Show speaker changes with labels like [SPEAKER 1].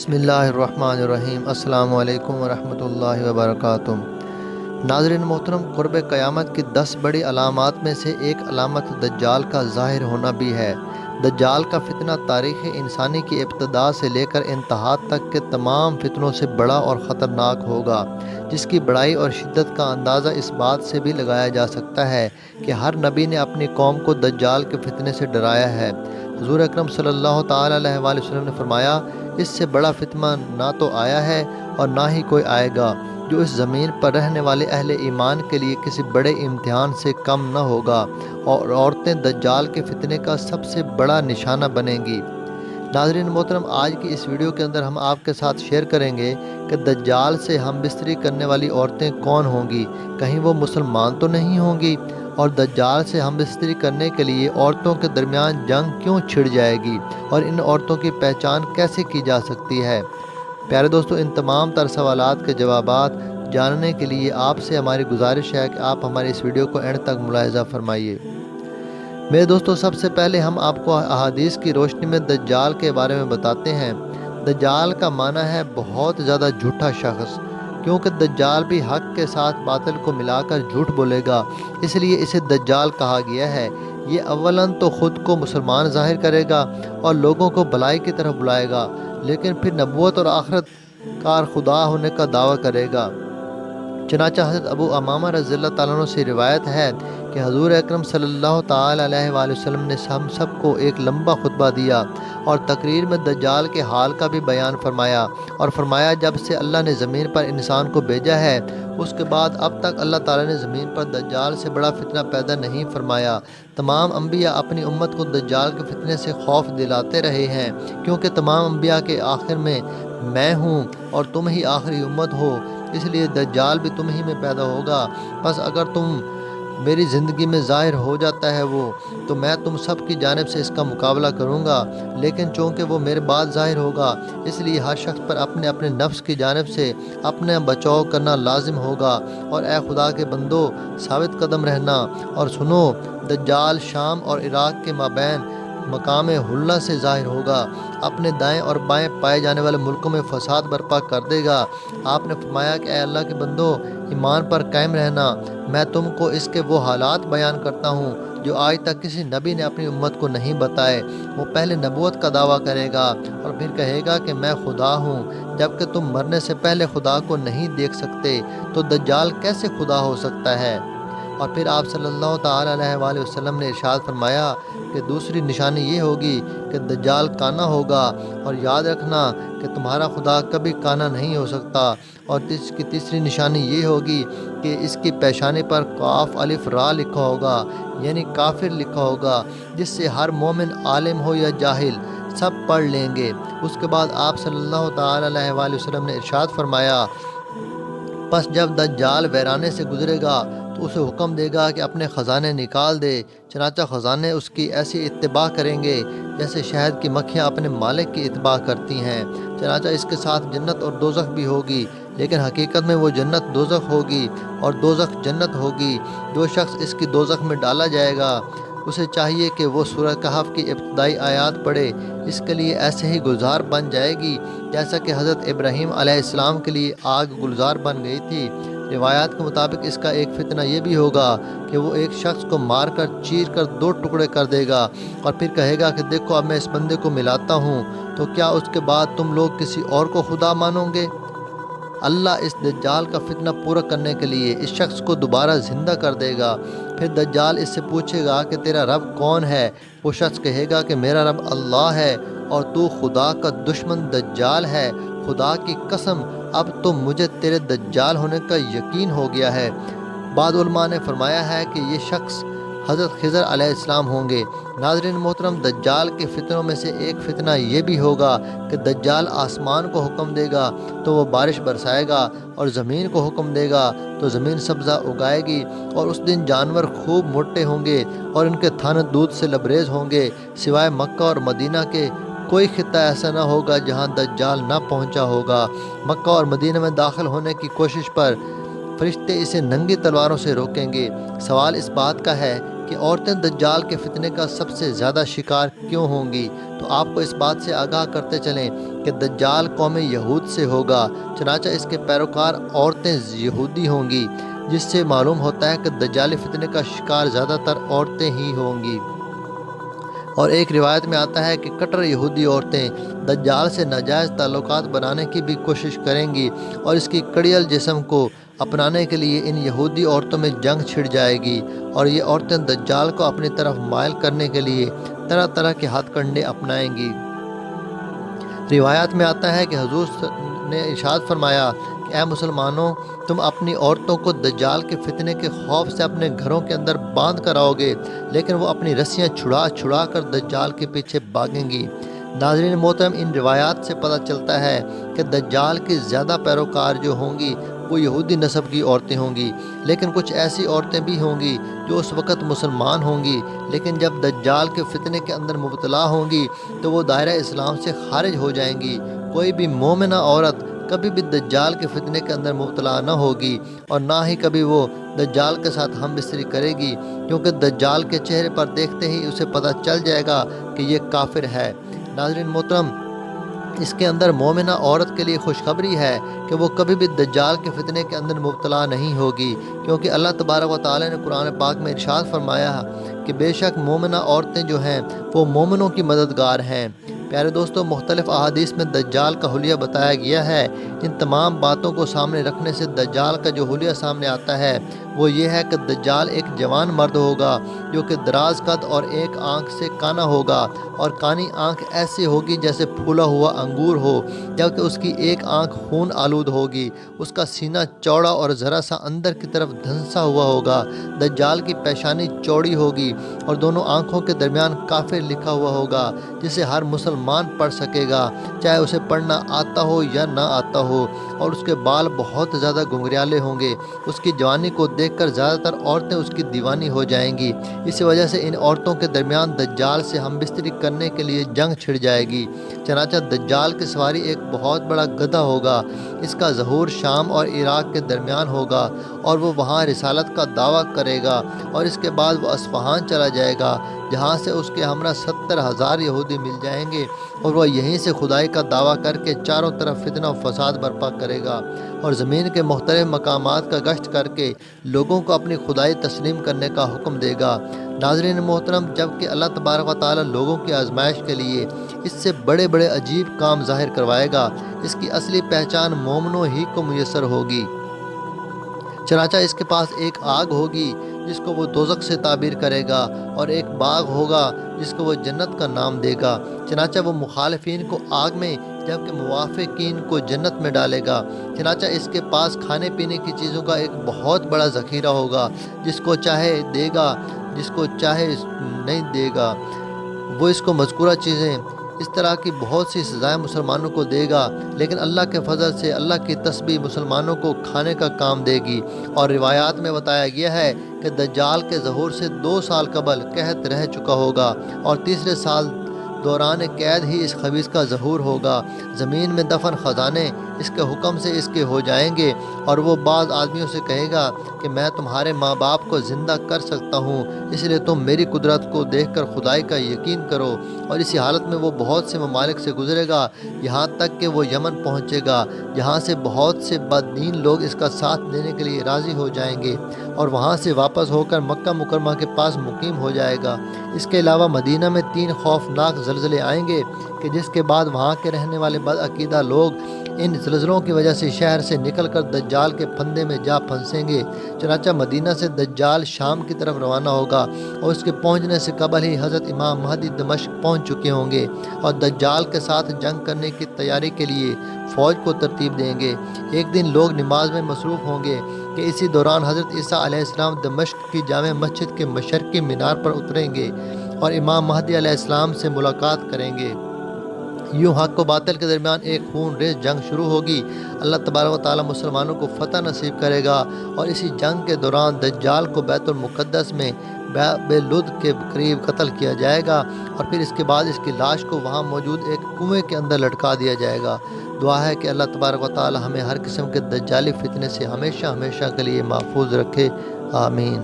[SPEAKER 1] بسم اللہ الرحمن الرحیم۔ السلام علیکم ورحمۃ اللہ وبرکاتہ۔ ناظرین محترم، قرب قیامت کی 10 بڑی علامات میں سے ایک علامت دجال کا ظاہر ہونا بھی ہے۔ دجال کا فتنہ تاریخ انسانی کی ابتدا سے لے کر انتہا تک کے تمام فتنوں سے بڑا اور خطرناک ہوگا، جس کی بڑائی اور شدت کا اندازہ اس بات سے بھی لگایا جا سکتا ہے کہ ہر نبی نے اپنی قوم کو دجال کے فتنے سے ڈرایا ہے۔ حضور اکرم صلی اللہ تعالیٰ علیہ وآلہ وسلم نے فرمایا، اس سے بڑا فتنہ نہ تو آیا ہے اور نہ ہی کوئی آئے گا، جو اس زمین پر رہنے والے اہل ایمان کے لیے کسی بڑے امتحان سے کم نہ ہوگا، اور عورتیں دجال کے فتنے کا سب سے بڑا نشانہ بنیں گی۔ ناظرین محترم، آج کی اس ویڈیو کے اندر ہم آپ کے ساتھ شیئر کریں گے کہ دجال سے ہم بستری کرنے والی عورتیں کون ہوں گی، کہیں وہ مسلمان تو نہیں ہوں گی، اور دجال سے ہم بستری کرنے کے لیے عورتوں کے درمیان جنگ کیوں چھڑ جائے گی، اور ان عورتوں کی پہچان کیسے کی جا سکتی ہے۔ پیارے دوستو، ان تمام تر سوالات کے جوابات جاننے کے لیے آپ سے ہماری گزارش ہے کہ آپ ہماری اس ویڈیو کو اینڈ تک ملاحظہ فرمائیے۔ میرے دوستو، سب سے پہلے ہم آپ کو احادیث کی روشنی میں دجال کے بارے میں بتاتے ہیں۔ دجال کا معنی ہے بہت زیادہ جھوٹا شخص، کیونکہ دجال بھی حق کے ساتھ باطل کو ملا کر جھوٹ بولے گا، اس لیے اسے دجال کہا گیا ہے۔ یہ اولاً تو خود کو مسلمان ظاہر کرے گا اور لوگوں کو بھلائی کی طرف بلائے گا، لیکن پھر نبوت اور آخرت کار خدا ہونے کا دعویٰ کرے گا۔ چنانچہ حضرت ابو امامہ رضی اللہ تعالیٰ عنہ سے روایت ہے کہ حضور اکرم صلی اللہ تعالیٰ علیہ وآلہ وسلم نے ہم سب کو ایک لمبا خطبہ دیا اور تقریر میں دجال کے حال کا بھی بیان فرمایا، اور فرمایا، جب سے اللہ نے زمین پر انسان کو بھیجا ہے، اس کے بعد اب تک اللہ تعالیٰ نے زمین پر دجال سے بڑا فتنہ پیدا نہیں فرمایا۔ تمام انبیاء اپنی امت کو دجال کے فتنے سے خوف دلاتے رہے ہیں، کیونکہ تمام انبیاء کے آخر میں ہوں اور تم ہی آخری امت ہو، اس لیے دجال بھی تم ہی میں پیدا ہوگا۔ بس اگر میری زندگی میں ظاہر ہو جاتا ہے وہ، تو میں تم سب کی جانب سے اس کا مقابلہ کروں گا، لیکن چونکہ وہ میرے بعد ظاہر ہوگا، اس لیے ہر شخص پر اپنے اپنے نفس کی جانب سے اپنے بچاؤ کرنا لازم ہوگا۔ اور اے خدا کے بندو، ثابت قدم رہنا اور سنو، دجال شام اور عراق کے مابین مقام حلہ سے ظاہر ہوگا، اپنے دائیں اور بائیں پائے جانے والے ملکوں میں فساد برپا کر دے گا۔ آپ نے فرمایا کہ اے اللہ کے بندو، ایمان پر قائم رہنا، میں تم کو اس کے وہ حالات بیان کرتا ہوں جو آج تک کسی نبی نے اپنی امت کو نہیں بتائے۔ وہ پہلے نبوت کا دعویٰ کرے گا اور پھر کہے گا کہ میں خدا ہوں، جبکہ تم مرنے سے پہلے خدا کو نہیں دیکھ سکتے، تو دجال کیسے خدا ہو سکتا ہے؟ اور پھر آپ صلی اللہ تعالیٰ علیہ وآلہ وسلم نے ارشاد فرمایا کہ دوسری نشانی یہ ہوگی کہ دجال کانا ہوگا، اور یاد رکھنا کہ تمہارا خدا کبھی کانا نہیں ہو سکتا۔ اور اس کی تیسری نشانی یہ ہوگی کہ اس کی پیشانی پر قاف الف را لکھا ہوگا، یعنی کافر لکھا ہوگا، جس سے ہر مومن عالم ہو یا جاہل سب پڑھ لیں گے۔ اس کے بعد آپ صلی اللہ تعالیٰ علیہ وآلہ وسلم نے ارشاد فرمایا، پس جب دجال ویرانے سے گزرے گا تو اسے حکم دے گا کہ اپنے خزانے نکال دے، چنانچہ خزانے اس کی ایسی اتباع کریں گے جیسے شہد کی مکھیاں اپنے مالک کی اتباع کرتی ہیں۔ چنانچہ اس کے ساتھ جنت اور دوزخ بھی ہوگی، لیکن حقیقت میں وہ جنت دوزخ ہوگی اور دوزخ جنت ہوگی۔ جو شخص اس کی دوزخ میں ڈالا جائے گا، اسے چاہیے کہ وہ سورہ کہف کی ابتدائی آیات پڑھے، اس کے لیے ایسے ہی گلزار بن جائے گی جیسا کہ حضرت ابراہیم علیہ السلام کے لیے آگ گلزار بن گئی تھی۔ روایات کے مطابق اس کا ایک فتنہ یہ بھی ہوگا کہ وہ ایک شخص کو مار کر چیر کر 2 ٹکڑے کر دے گا، اور پھر کہے گا کہ دیکھو اب میں اس بندے کو ملاتا ہوں، تو کیا اس کے بعد تم لوگ کسی اور کو خدا مانو گے؟ اللہ اس دجال کا فتنہ پورا کرنے کے لیے اس شخص کو دوبارہ زندہ کر دے گا۔ پھر دجال اس سے پوچھے گا کہ تیرا رب کون ہے؟ وہ شخص کہے گا کہ میرا رب اللہ ہے، اور تو خدا کا دشمن دجال ہے۔ خدا کی قسم، اب تو مجھے تیرے دجال ہونے کا یقین ہو گیا ہے۔ بعض علماء نے فرمایا ہے کہ یہ شخص حضرت خضر علیہ السلام ہوں گے۔ ناظرین محترم، دجال کے فتنوں میں سے ایک فتنہ یہ بھی ہوگا کہ دجال آسمان کو حکم دے گا تو وہ بارش برسائے گا، اور زمین کو حکم دے گا تو زمین سبزہ اگائے گی، اور اس دن جانور خوب موٹے ہوں گے اور ان کے تھن دودھ سے لبریز ہوں گے۔ سوائے مکہ اور مدینہ کے کوئی خطہ ایسا نہ ہوگا جہاں دجال نہ پہنچا ہوگا۔ مکہ اور مدینہ میں داخل ہونے کی کوشش پر فرشتے اسے ننگی تلواروں سے روکیں گے۔ سوال اس بات کا ہے کہ عورتیں دجال کے فتنے کا سب سے زیادہ شکار کیوں ہوں گی، تو آپ کو اس بات سے آگاہ کرتے چلیں کہ دجال قوم یہود سے ہوگا، چنانچہ اس کے پیروکار عورتیں یہودی ہوں گی، جس سے معلوم ہوتا ہے کہ دجالی فتنے کا شکار زیادہ تر عورتیں ہی ہوں گی۔ اور ایک روایت میں آتا ہے کہ کٹر یہودی عورتیں دجال سے ناجائز تعلقات بنانے کی بھی کوشش کریں گی، اور اس کی کڑیل جسم کو اپنانے کے لیے ان یہودی عورتوں میں جنگ چھڑ جائے گی، اور یہ عورتیں دجال کو اپنی طرف مائل کرنے کے لیے طرح طرح کے ہتھ کنڈے اپنائیں گی۔ روایات میں آتا ہے کہ حضور نے ارشاد فرمایا کہ اے مسلمانوں، تم اپنی عورتوں کو دجال کے فتنے کے خوف سے اپنے گھروں کے اندر باندھ کر آؤ گے، لیکن وہ اپنی رسیاں چھڑا چھڑا کر دجال کے پیچھے بھاگیں گی۔ ناظرین محترم، ان روایات سے پتہ چلتا ہے کہ دجال کی زیادہ پیروکار جو ہوں گی وہ یہودی نسب کی عورتیں ہوں گی، لیکن کچھ ایسی عورتیں بھی ہوں گی جو اس وقت مسلمان ہوں گی، لیکن جب دجال کے فتنے کے اندر مبتلا ہوں گی تو وہ دائرہ اسلام سے خارج ہو جائیں گی۔ کوئی بھی مومنہ عورت کبھی بھی دجال کے فتنے کے اندر مبتلا نہ ہوگی، اور نہ ہی کبھی وہ دجال کے ساتھ ہم بستری کرے گی، کیونکہ دجال کے چہرے پر دیکھتے ہی اسے پتہ چل جائے گا کہ یہ کافر ہے۔ ناظرین محترم، اس کے اندر مومنہ عورت کے لیے خوشخبری ہے کہ وہ کبھی بھی دجال کے فتنے کے اندر مبتلا نہیں ہوگی، کیونکہ اللہ تبارک و تعالی نے قرآن پاک میں ارشاد فرمایا کہ بے شک مومنہ عورتیں جو ہیں وہ مومنوں کی مددگار ہیں۔ پیارے دوستو، مختلف احادیث میں دجال کا حلیہ بتایا گیا ہے۔ ان تمام باتوں کو سامنے رکھنے سے دجال کا جو حلیہ سامنے آتا ہے وہ یہ ہے کہ دجال ایک جوان مرد ہوگا جو کہ دراز قد اور ایک آنکھ سے کانا ہوگا، اور کانی آنکھ ایسی ہوگی جیسے پھولا ہوا انگور ہو، جبکہ اس کی ایک آنکھ خون آلود ہوگی۔ اس کا سینہ چوڑا اور ذرا سا اندر کی طرف دھنسا ہوا ہوگا۔ دجال کی پیشانی چوڑی ہوگی اور دونوں آنکھوں کے درمیان کافر لکھا ہوا ہوگا، جسے ہر مسلمان پڑھ سکے گا، چاہے اسے پڑھنا آتا ہو یا نہ آتا ہو، اور اس کے بال بہت زیادہ گھنگریالے ہوں گے۔ اس کی جوانی کو دیکھ کر زیادہ تر عورتیں اس کی دیوانی ہو جائیں گی۔ اسی وجہ سے ان عورتوں کے درمیان دجال سے ہم بستری کرنے کے لیے جنگ چھڑ جائے گی۔ چنانچہ دجال کی سواری ایک بہت بڑا گدھا ہوگا۔ اس کا ظہور شام اور عراق کے درمیان ہوگا، اور وہ وہاں رسالت کا دعویٰ کرے گا، اور اس کے بعد وہ اصفہان چلا جائے گا، جہاں سے اس کے ہمراہ 70,000 یہودی مل جائیں گے، اور وہ یہیں سے خدائی کا دعویٰ کر کے چاروں طرف فتنہ و فساد برپا کرے گا، اور زمین کے مختلف مقامات کا گشت کر کے لوگوں کو اپنی خدائی تسلیم کرنے کا حکم دے گا۔ ناظرین محترم، جب کہ اللہ تبارک و تعالی لوگوں کی آزمائش کے لیے اس سے بڑے بڑے عجیب کام ظاہر کروائے گا، اس کی اصلی پہچان مومنوں ہی کو میسر ہوگی۔ چنانچہ اس کے پاس ایک آگ ہوگی جس کو وہ دوزخ سے تعبیر کرے گا، اور ایک باغ ہوگا جس کو وہ جنت کا نام دے گا۔ چنانچہ وہ مخالفین کو آگ میں جبکہ موافقین کو جنت میں ڈالے گا۔ چنانچہ اس کے پاس کھانے پینے کی چیزوں کا ایک بہت بڑا ذخیرہ ہوگا، جس کو چاہے دے گا، جس کو چاہے نہیں دے گا۔ وہ اس کو مذکورہ چیزیں، اس طرح کی بہت سی سزائیں مسلمانوں کو دے گا، لیکن اللہ کے فضل سے اللہ کی تسبیح مسلمانوں کو کھانے کا کام دے گی۔ اور روایات میں بتایا گیا ہے کہ دجال کے ظہور سے 2 سال قبل قحط رہ چکا ہوگا، اور تیسرے سال دوران قید ہی اس خبیث کا ظہور ہوگا۔ زمین میں دفن خزانے اس کے حکم سے اس کے ہو جائیں گے، اور وہ بعض آدمیوں سے کہے گا کہ میں تمہارے ماں باپ کو زندہ کر سکتا ہوں، اس لیے تم میری قدرت کو دیکھ کر خدائی کا یقین کرو۔ اور اسی حالت میں وہ بہت سے ممالک سے گزرے گا، یہاں تک کہ وہ یمن پہنچے گا، جہاں سے بہت سے بددین لوگ اس کا ساتھ دینے کے لیے راضی ہو جائیں گے، اور وہاں سے واپس ہو کر مکہ مکرمہ کے پاس مقیم ہو جائے گا۔ اس کے علاوہ مدینہ میں 3 خوفناک زلزلے آئیں گے کہ جس کے بعد وہاں کے رہنے والے بدعقیدہ لوگ ان زلزلوں کی وجہ سے شہر سے نکل کر دجال کے پھندے میں جا پھنسیں گے۔ چنانچہ مدینہ سے دجال شام کی طرف روانہ ہوگا، اور اس کے پہنچنے سے قبل ہی حضرت امام مہدی دمشق پہنچ چکے ہوں گے، اور دجال کے ساتھ جنگ کرنے کی تیاری کے لیے فوج کو ترتیب دیں گے۔ ایک دن لوگ نماز میں مصروف ہوں گے کہ اسی دوران حضرت عیسیٰ علیہ السلام دمشق کی جامع مسجد کے مشرقی مینار پر اتریں گے اور امام مہدی علیہ السلام سے ملاقات کریں گے۔ یوں حق و باطل کے درمیان ایک خون ریز جنگ شروع ہوگی۔ اللہ تبارک و تعالی مسلمانوں کو فتح نصیب کرے گا، اور اسی جنگ کے دوران دجال کو بیت المقدس میں بے لد کے قریب قتل کیا جائے گا، اور پھر اس کے بعد اس کی لاش کو وہاں موجود ایک کنویں کے اندر لٹکا دیا جائے گا۔ دعا ہے کہ اللہ تبارک و تعالی ہمیں ہر قسم کے دجالی فتنے سے ہمیشہ ہمیشہ کے لیے محفوظ رکھے، آمین۔